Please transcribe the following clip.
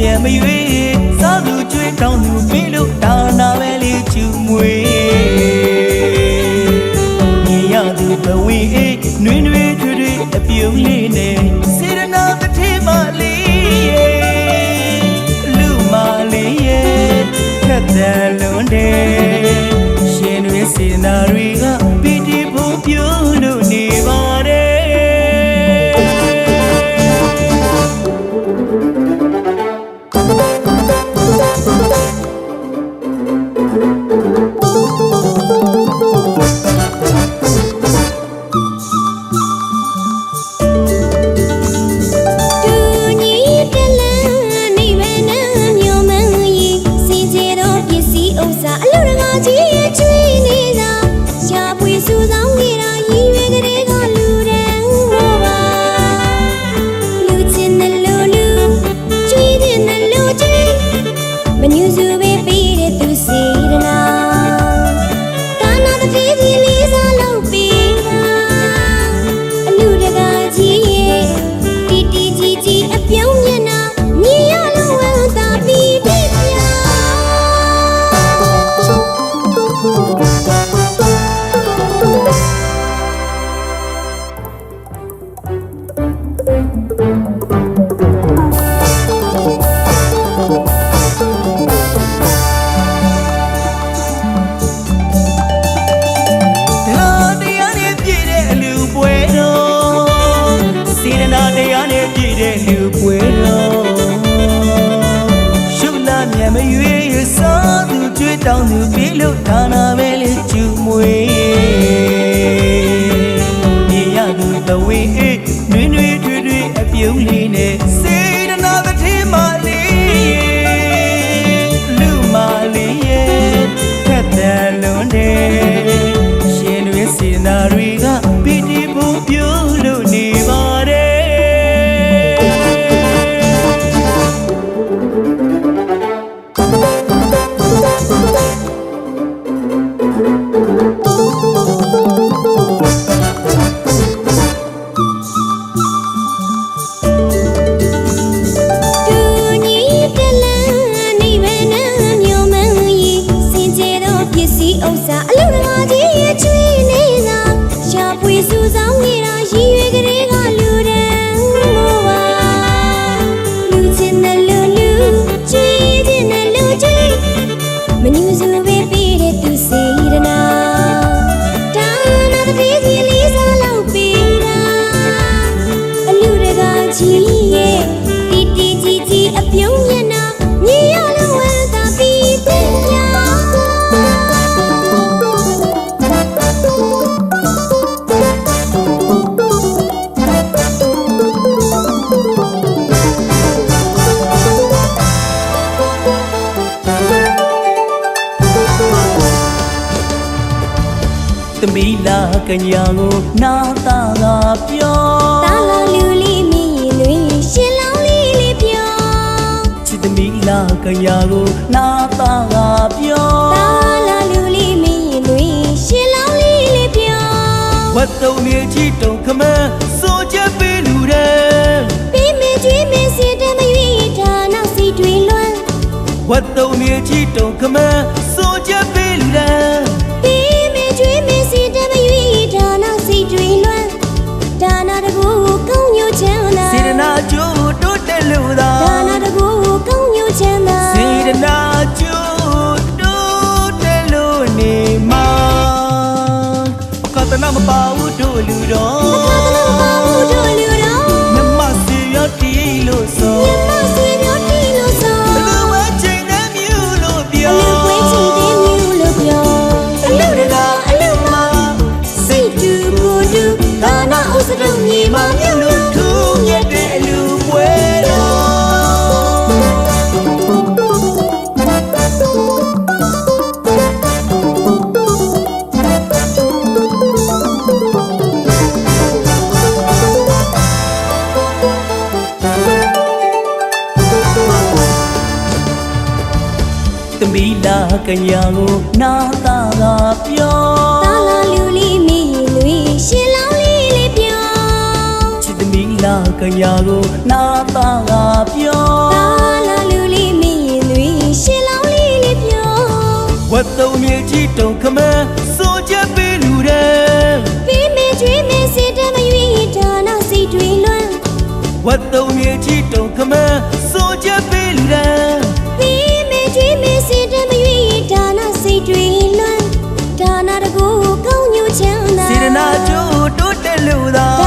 မြန်မရွေးစားသူကျွေးတောင်းသူပြီးလို့ဒါနာပဲလေးကျူမွေမြေရသူဘဝင်းအေးနှွေးနှွေးထွေးထွေးအပြုံးလေးနဲ့စေရနာတစ်ထည်မလေးလူမလေးရဲ့ခက်တယ်လုံးတယ်ရှင်တွေစေနာတွေကပီတိဖို့ပြုံးလို့နေပါတယ်တောင်းသူပြီးလို့ဒါနာပဲလေးကျူမွေမြေရသူတဝင်းအေးနှွေးနှွေးထွေးထွေးအပြုံးလေးနဲ့စေတနာတစ်ထည်မလေးလူမလေးရဲ့ခက်တယ်လုံးတယ်ရှင်တွေစေနာတွေကပီတိဖို့ပြုံးလို့နေပါတယ်သမီးလာကညာကိုနာတာကပြောတာလာလူလေးမင်းရင်တွေရှင်လောင်းလေးလေးပြောချစ်သမီးလာကညာကိုနာတာကပြောတာလာလူလေးမင်းရင်တွေရှင်လောင်းလေးလေးပြောဝတ်တုံမြေကြီးတုံခမစိုးချက်ပေးလူတဲ့ပေးမကျွေးမစီတမရွေးဌာနစီတွေလွမ်းဝတ်တုံမြေကြီးတုံခမစိုးချက်ပေးလူတဲ့ဒါနာတကူကောင်းညိုချမ်းသာစေတနာကျိုးတိုးတက်လို့သာဒါနာတကူကောင်းညိုချမ်းသာစေတနာကျိုးတိုးတက်လို့နေမှာကတနာမပါဘူးတို့လူတော်ကတနာမပါဘူးတို့လူတော်မြမစီရတီလို့ဆိုမြမစီရတီလို့ဆိုအလူဝဲချိန်တဲ့မြူလို့ပြောအလူဝဲချိန်တဲ့မြူလို့ပြောအလူတကအလူမစိတ်တူကိုတူဒါနာဥစတုံမြေမှာမြုပ်လို့ထူးမြတ်တဲ့အလူပွဲသမီးလာကညာကိုနာတာကပြောတာလာလူလေးမင်းရင်တွေရှင်လောင်းလေးလေးပြောချစ်သမီးလာကညာကိုနာတာကပြောတာလာလူ တ်တုံမြေကြီးတုံခမန်းစိုးချက်ပေးလူတဲ့ပြီးမေကျွေးမေစေတမရွေးဒါနာစိတ်တွေလွမ်းဝတ်တုံမြေကြီးတုံခမန်းစိုးချက်ပေးလူတဲ့ပြီးမေကျွေးမေစေတမရွေးဒါနာစိတ်တွေလွမ်းဒါနာတကူကောင်းညိုချမ်းသာစေတနာကျိုးတိုးတက်လို့သာ